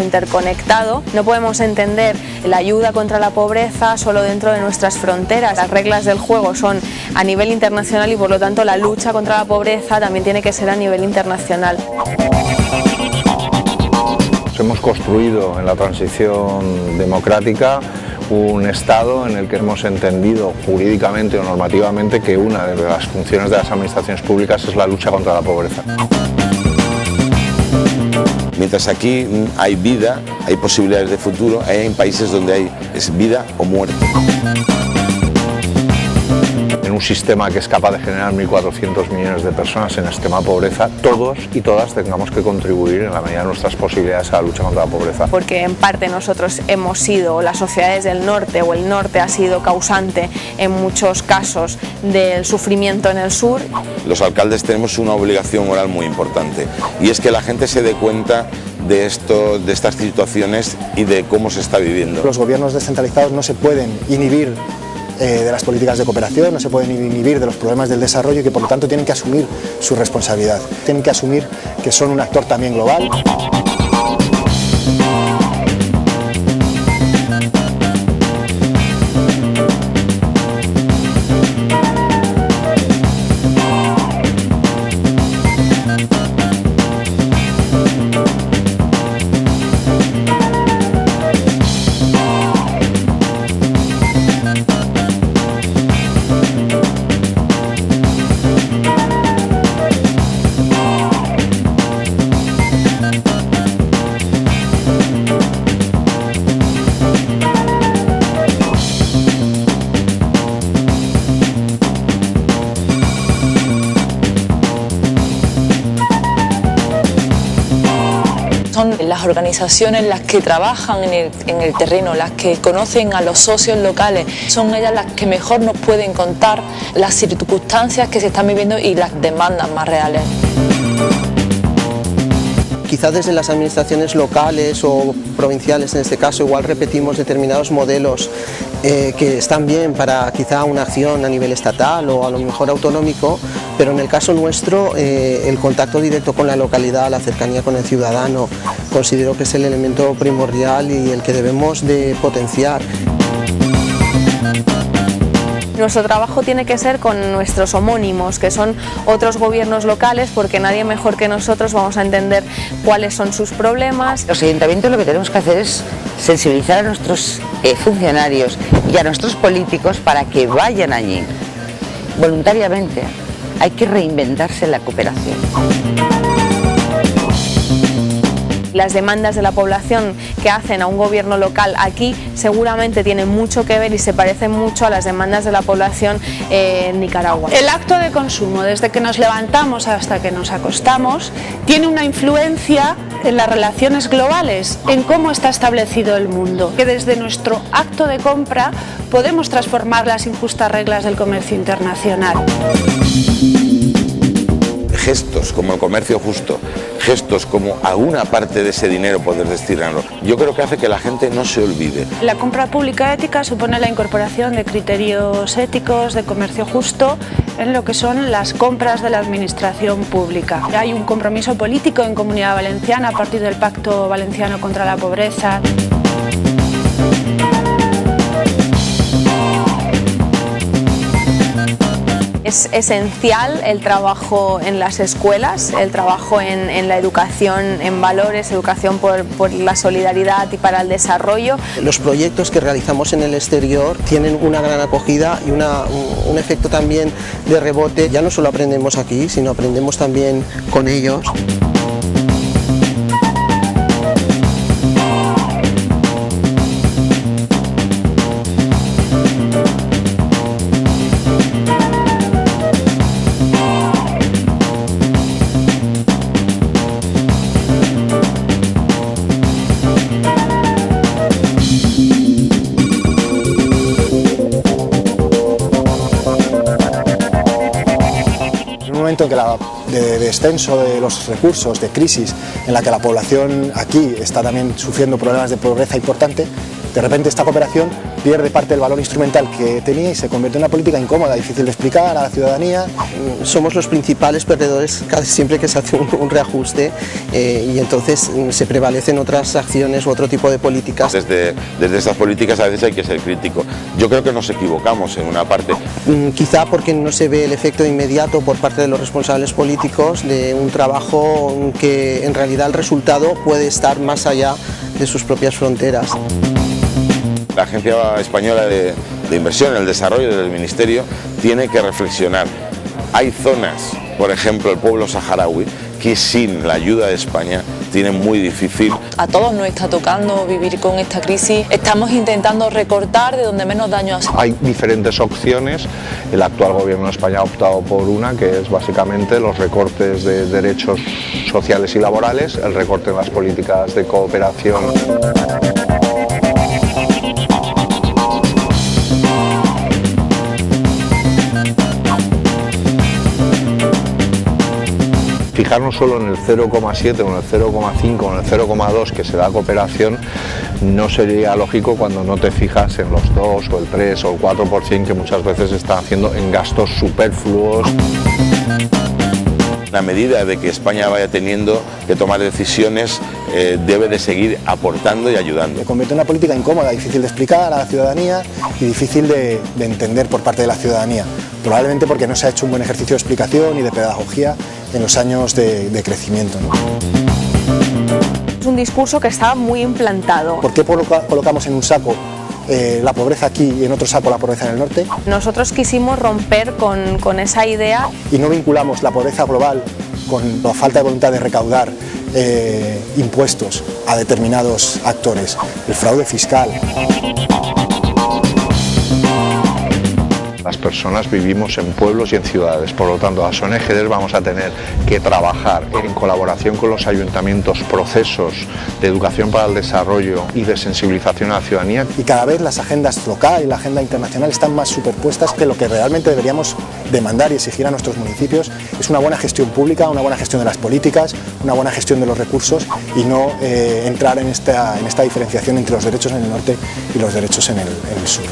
interconectado. No podemos entender la ayuda contra la pobreza solo dentro de nuestras fronteras. Las reglas del juego son a nivel internacional y por lo tanto la lucha contra la pobreza también tiene que ser a nivel internacional. Hemos construido en la transición democrática un Estado en el que hemos entendido jurídicamente o normativamente que una de las funciones de las administraciones públicas es la lucha contra la pobreza. Mientras aquí hay vida, hay posibilidades de futuro, hay países donde es vida o muerte. En un sistema que es capaz de generar 1.400 millones de personas en extrema pobreza, todos y todas tengamos que contribuir en la medida de nuestras posibilidades a la lucha contra la pobreza. Porque en parte nosotros hemos sido, las sociedades del norte o el norte ha sido causante en muchos casos del sufrimiento en el sur. Los alcaldes tenemos una obligación moral muy importante y es que la gente se dé cuenta de estas situaciones y de cómo se está viviendo. Los gobiernos descentralizados no se pueden inhibir de las políticas de cooperación, no se pueden inhibir de los problemas del desarrollo y que por lo tanto tienen que asumir su responsabilidad, tienen que asumir que son un actor también global. Son las organizaciones las que trabajan en el terreno, las que conocen a los socios locales, son ellas las que mejor nos pueden contar las circunstancias que se están viviendo y las demandas más reales. Quizás desde las administraciones locales o provinciales, en este caso, igual repetimos determinados modelos que están bien para quizá una acción a nivel estatal o a lo mejor autonómico, pero en el caso nuestro el contacto directo con la localidad, la cercanía con el ciudadano, considero que es el elemento primordial y el que debemos de potenciar. Nuestro trabajo tiene que ser con nuestros homónimos, que son otros gobiernos locales, porque nadie mejor que nosotros vamos a entender cuáles son sus problemas. Los ayuntamientos lo que tenemos que hacer es sensibilizar a nuestros funcionarios y a nuestros políticos para que vayan allí voluntariamente. Hay que reinventarse la cooperación. Las demandas de la población que hacen a un gobierno local aquí seguramente tienen mucho que ver y se parecen mucho a las demandas de la población en Nicaragua. El acto de consumo, desde que nos levantamos hasta que nos acostamos, tiene una influencia en las relaciones globales, en cómo está establecido el mundo. Que desde nuestro acto de compra podemos transformar las injustas reglas del comercio internacional. Gestos como el comercio justo, gestos como alguna parte de ese dinero poder destinarlo, yo creo que hace que la gente no se olvide. La compra pública ética supone la incorporación de criterios éticos de comercio justo en lo que son las compras de la administración pública. Hay un compromiso político en Comunidad Valenciana a partir del Pacto Valenciano contra la Pobreza. Es esencial el trabajo en las escuelas, el trabajo en la educación en valores, educación por la solidaridad y para el desarrollo. Los proyectos que realizamos en el exterior tienen una gran acogida y un efecto también de rebote. Ya no solo aprendemos aquí, sino aprendemos también con ellos. En que de descenso de los recursos, de crisis, en la que la población aquí está también sufriendo problemas de pobreza importante, de repente esta cooperación pierde parte del valor instrumental que tenía y se convierte en una política incómoda, difícil de explicar a la ciudadanía. Somos los principales perdedores casi siempre que se hace un reajuste y entonces se prevalecen otras acciones u otro tipo de políticas. Desde estas políticas a veces hay que ser crítico. Yo creo que nos equivocamos en una parte. Quizá porque no se ve el efecto inmediato por parte de los responsables políticos de un trabajo que en realidad el resultado puede estar más allá de sus propias fronteras. La Agencia Española de Inversión en el Desarrollo del Ministerio tiene que reflexionar. Hay zonas, por ejemplo el pueblo saharaui, que sin la ayuda de España tienen muy difícil. A todos nos está tocando vivir con esta crisis, estamos intentando recortar de donde menos daño hace. Hay diferentes opciones, el actual gobierno de España ha optado por una que es básicamente los recortes de derechos sociales y laborales, el recorte en las políticas de cooperación. Fijarnos solo en el 0,7 o en el 0,5 o en el 0,2 que se da cooperación no sería lógico cuando no te fijas en los 2 o el 3 o el 4% que muchas veces se están haciendo en gastos superfluos. A medida de que España vaya teniendo que tomar decisiones, debe de seguir aportando y ayudando. Se convierte en una política incómoda, difícil de explicar a la ciudadanía y difícil de entender por parte de la ciudadanía, probablemente porque no se ha hecho un buen ejercicio de explicación y de pedagogía en los años de crecimiento, ¿no? Es un discurso que está muy implantado. ¿Por qué colocamos en un saco la pobreza aquí y en otro saco la pobreza en el norte? Nosotros quisimos romper con esa idea. Y no vinculamos la pobreza global con la falta de voluntad de recaudar impuestos a determinados actores, el fraude fiscal. Las personas vivimos en pueblos y en ciudades, por lo tanto las ONGs vamos a tener que trabajar en colaboración con los ayuntamientos procesos de educación para el desarrollo y de sensibilización a la ciudadanía. Y cada vez las agendas local y la agenda internacional están más superpuestas, que lo que realmente deberíamos demandar y exigir a nuestros municipios es una buena gestión pública, una buena gestión de las políticas, una buena gestión de los recursos y no entrar en esta diferenciación entre los derechos en el norte y los derechos en el sur.